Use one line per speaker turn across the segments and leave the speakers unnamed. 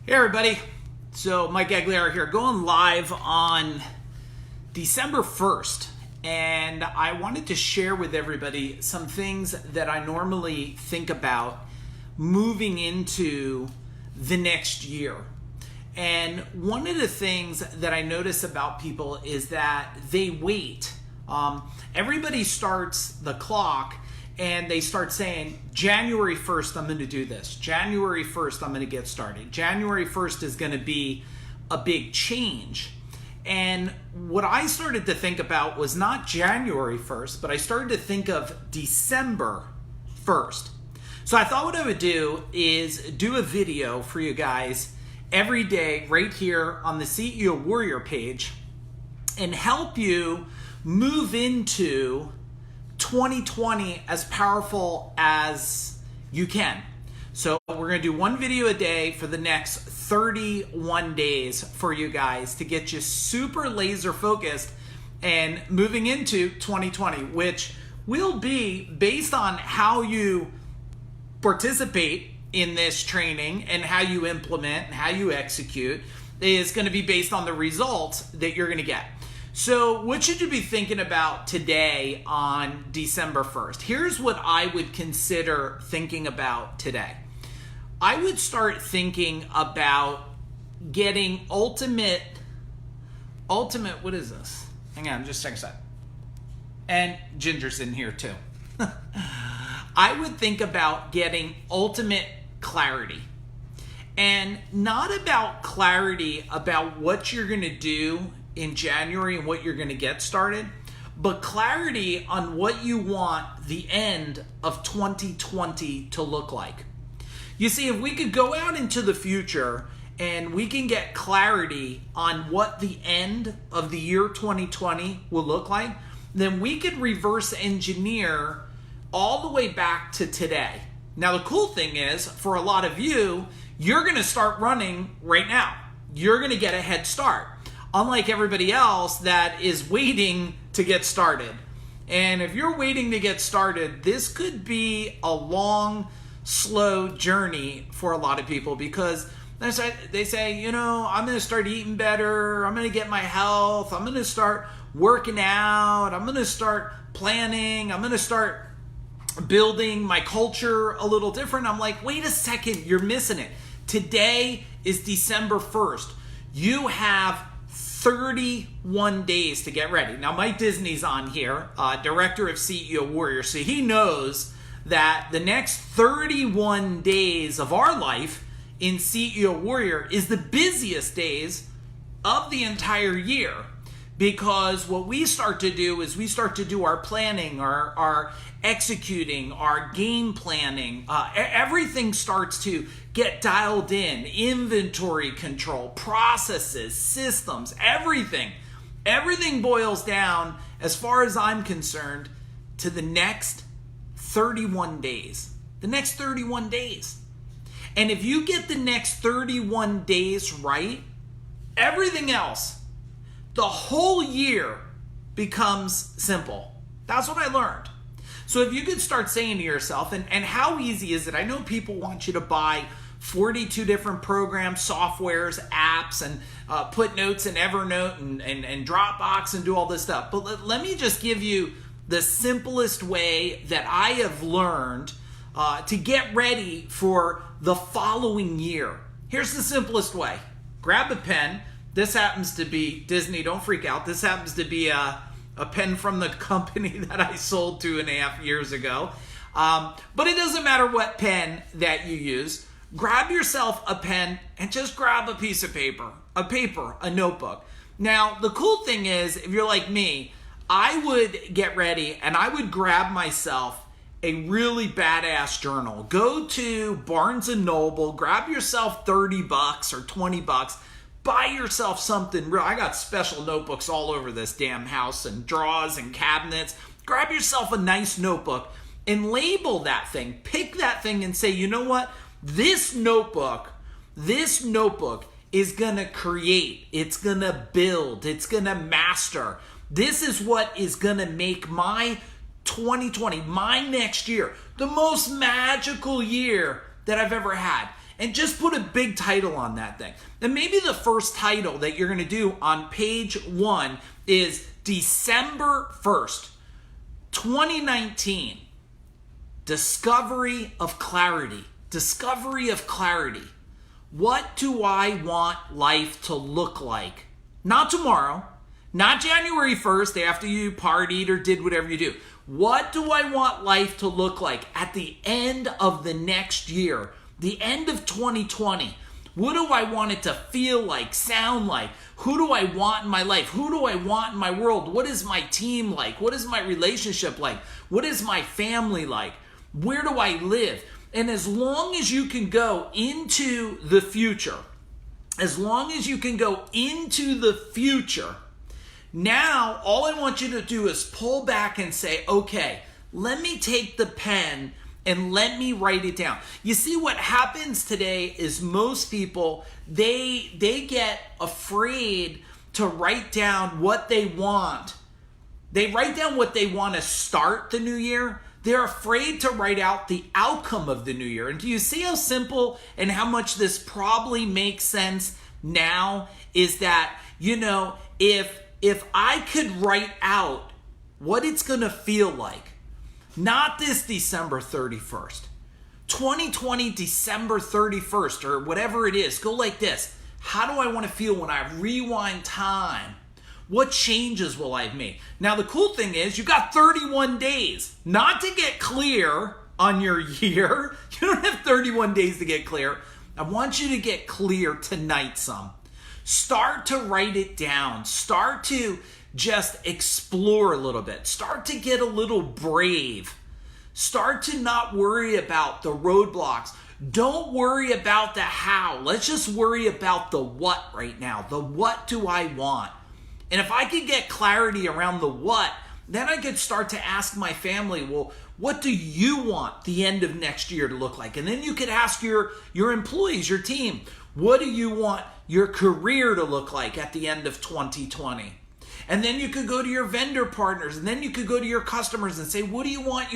Hey everybody, so Mike Aguilera here, going live on December 1st, and I wanted to share with everybody some things that I normally think about moving into the next year. And one of the things that I notice about people is that they wait. Everybody starts the clock and they start saying, January 1st, I'm going to do this. January 1st, I'm going to get started. January 1st is going to be a big change. And what I started to think about was not January 1st, but I started to think of December 1st. So I thought what I would do is do a video for you guys every day right here on the CEO Warrior page and help you move into 2020 as powerful as you can. So we're going to do one video a day for the next 31 days for you guys to get you super laser focused and moving into 2020, which will be based on how you participate in this training and how you implement and how you execute is going to be based on the results that you're going to get. So what should you be thinking about today on December 1st? Here's what I would consider thinking about today. I would start thinking about getting ultimate, what is this? Hang on, just check this out. And Ginger's in here too. I would think about getting ultimate clarity. And not about clarity about what you're going to do in January and what you're going to get started, but clarity on what you want the end of 2020 to look like. You see, if we could go out into the future and we can get clarity on what the end of the year 2020 will look like, then we could reverse engineer all the way back to today. Now, the cool thing is, for a lot of you, you're going to start running right now. You're going to get a head start, unlike everybody else that is waiting to get started. And if you're waiting to get started, this could be a long, slow journey for a lot of people, because they say, you know, I'm going to start eating better, I'm going to get my health, I'm going to start working out, I'm going to start planning, I'm going to start building my culture a little different. I'm like, wait a second, you're missing it. Today is December 1st. You have 31 days to get ready. Now, Mike Disney's on here, director of CEO Warrior, so he knows that the next 31 days of our life in CEO Warrior is the busiest days of the entire year, because what we start to do is we start to do our planning, our executing, our game planning. Everything starts to get dialed in. Inventory control, processes, systems, everything. Everything boils down, as far as I'm concerned, to the next 31 days. The next 31 days. And if you get the next 31 days right, everything else, the whole year, becomes simple. That's what I learned. So if you could start saying to yourself, and how easy is it? I know people want you to buy 42 different programs, softwares, apps, and put notes in Evernote and Dropbox and do all this stuff. But let me just give you the simplest way that I have learned to get ready for the following year. Here's the simplest way. Grab a pen. This happens to be Disney, don't freak out. This happens to be a pen from the company that I sold 2.5 years ago. But it doesn't matter what pen that you use. Grab yourself a pen and just grab a piece of paper, a notebook. Now, the cool thing is, if you're like me, I would get ready and I would grab myself a really badass journal. Go to Barnes & Noble, grab yourself $30 or $20, buy yourself something real. I got special notebooks all over this damn house, and drawers and cabinets. Grab yourself a nice notebook and label that thing. Pick that thing and say, you know what? This notebook is going to create. It's going to build. It's going to master. This is what is going to make my 2020, my next year, the most magical year that I've ever had. and just put a big title on that thing. And maybe the first title that you're going to do on page 1 is December 1st, 2019, Discovery of Clarity. Discovery of Clarity. What do I want life to look like? Not tomorrow, not January 1st after you partied or did whatever you do. What do I want life to look like at the end of the next year, the end of 2020? What do I want it to feel like, sound like? Who do I want in my life? Who do I want in my world? What is my team like? What is my relationship like? What is my family like? Where do I live? And as long as you can go into the future, now all I want you to do is pull back and say, okay, let me take the pen and let me write it down. You see, what happens today is most people, they get afraid to write down what they want. They write down what they want to start the new year. They're afraid to write out the outcome of the new year. And do you see how simple and how much this probably makes sense now? Is that, if I could write out what it's going to feel like, not this December 31st, 2020 December 31st, or whatever it is, go like this. How do I want to feel when I rewind time? What changes will I have made? Now, the cool thing is you got 31 days not to get clear on your year. You don't have 31 days to get clear. I want you to get clear tonight some. Start to write it down. Start to just explore a little bit. Start to get a little brave. Start to not worry about the roadblocks. Don't worry about the how. Let's just worry about the what right now. The what do I want? And if I could get clarity around the what, then I could start to ask my family, well, what do you want the end of next year to look like? And then you could ask your employees, your team, what do you want your career to look like at the end of 2020? And then you could go to your vendor partners, and then you could go to your customers and say, what do you want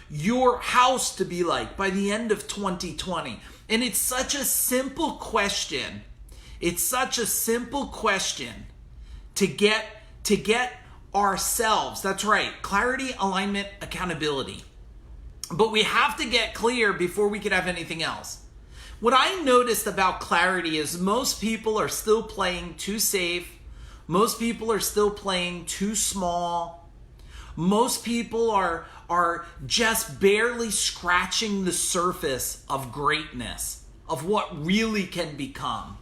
your house to be like by the end of 2020? And it's such a simple question. It's such a simple question to get ourselves, that's right, clarity, alignment, accountability. But we have to get clear before we could have anything else. What I noticed about clarity is most people are still playing too safe. Most people are still playing too small. Most people are just barely scratching the surface of greatness, of what really can become.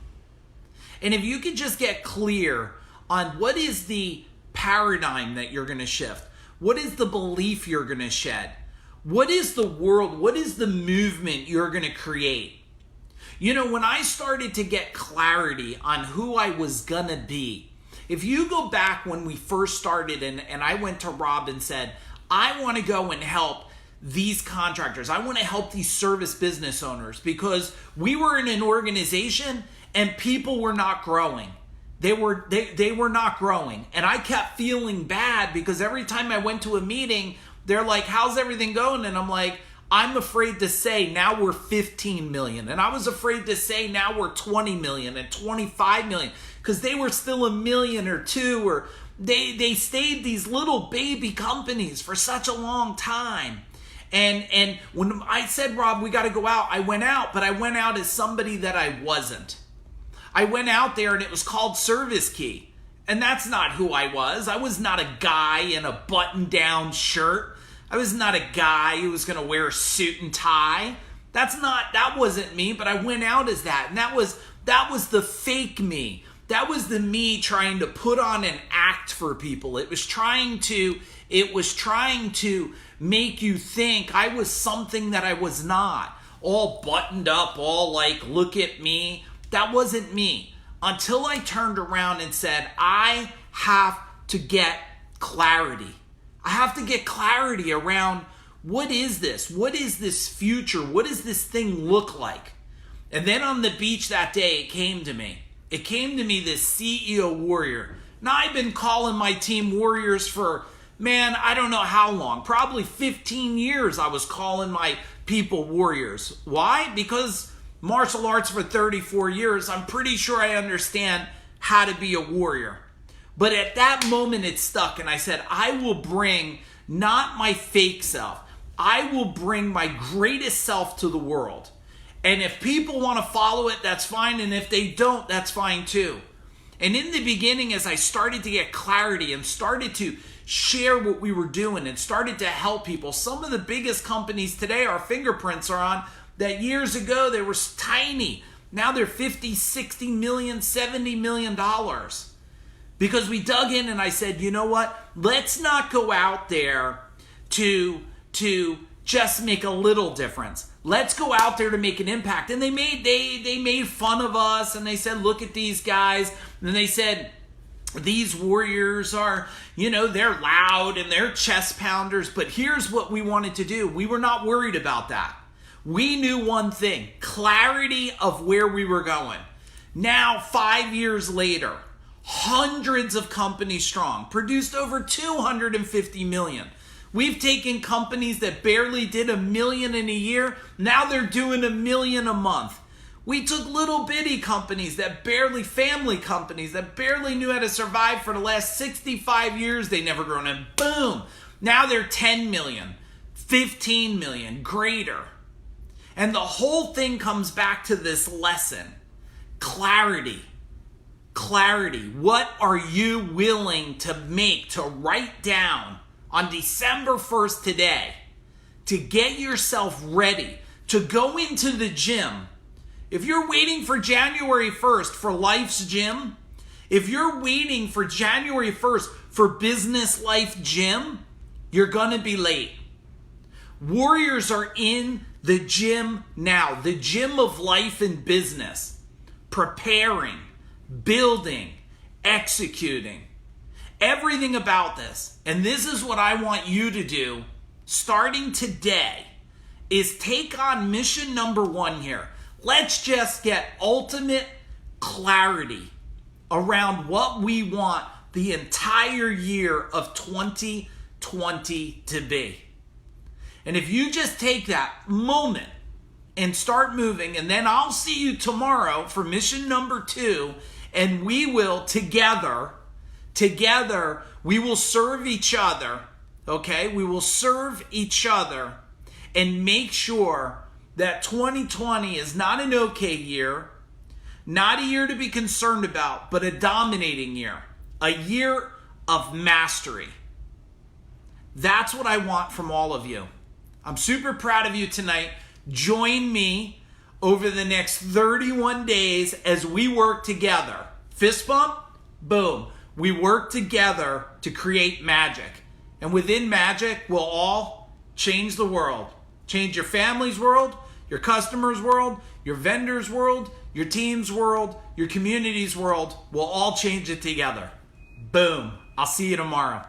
And if you could just get clear on what is the paradigm that you're going to shift, what is the belief you're going to shed, what is the world, what is the movement you're going to create. When I started to get clarity on who I was going to be, if you go back when we first started and I went to Rob and said, I want to go and help these contractors, I want to help these service business owners, because we were in an organization and people were not growing. They were not growing. And I kept feeling bad because every time I went to a meeting, they're like, how's everything going? And I'm like, I'm afraid to say now we're 15 million. And I was afraid to say now we're 20 million and 25 million because they were still a million or two, or they stayed these little baby companies for such a long time. And when I said, Rob, we got to go out, I went out, but I went out as somebody that I wasn't. I went out there and it was called Service Key. And that's not who I was. I was not a guy in a button-down shirt. I was not a guy who was going to wear a suit and tie. That wasn't me, but I went out as that. And that was the fake me. That was the me trying to put on an act for people. It was trying to make you think I was something that I was not. All buttoned up, all like, look at me. That wasn't me. Until I turned around and said, I have to get clarity. I have to get clarity around what is this? What is this future? What does this thing look like? And then on the beach that day, it came to me. It came to me, this CEO warrior. Now, I've been calling my team warriors for, I don't know how long. Probably 15 years I was calling my people warriors. Why? Because martial arts for 34 years. I'm pretty sure I understand how to be a warrior. But at that moment, it stuck. And I said, I will bring not my fake self. I will bring my greatest self to the world. And if people want to follow it, that's fine. And if they don't, that's fine too. And in the beginning, as I started to get clarity and started to share what we were doing and started to help people, some of the biggest companies today our fingerprints are on that years ago they were tiny. Now they're 50, 60 million, 70 million dollars. Because we dug in and I said, you know what? Let's not go out there to just make a little difference. Let's go out there to make an impact. And they made fun of us and they said, look at these guys. And they said, these warriors are, they're loud and they're chest pounders. But here's what we wanted to do. We were not worried about that. We knew one thing, clarity of where we were going. Now, 5 years later, hundreds of companies strong, produced over 250 million. We've taken companies that barely did $1 million in a year. Now they're doing $1 million a month. We took little bitty companies family companies that barely knew how to survive for the last 65 years. They never grown, and boom, now they're 10 million, 15 million, greater. And the whole thing comes back to this lesson, clarity. Clarity. What are you willing to write down on December 1st today to get yourself ready to go into the gym? If you're waiting for January 1st for Life's Gym, if you're waiting for January 1st for Business Life Gym, you're going to be late. Warriors are in the gym now, the gym of life and business, preparing, building, executing, everything about this. And this is what I want you to do starting today is take on mission number 1 here. Let's just get ultimate clarity around what we want the entire year of 2020 to be. And if you just take that moment and start moving, and then I'll see you tomorrow for mission number 2, and we will together, we will serve each other, okay? We will serve each other and make sure that 2020 is not an okay year, not a year to be concerned about, but a dominating year, a year of mastery. That's what I want from all of you. I'm super proud of you tonight. Join me over the next 31 days as we work together. Fist bump, boom. We work together to create magic. And within magic, we'll all change the world. Change your family's world, your customers' world, your vendors' world, your team's world, your community's world. We'll all change it together. Boom. I'll see you tomorrow.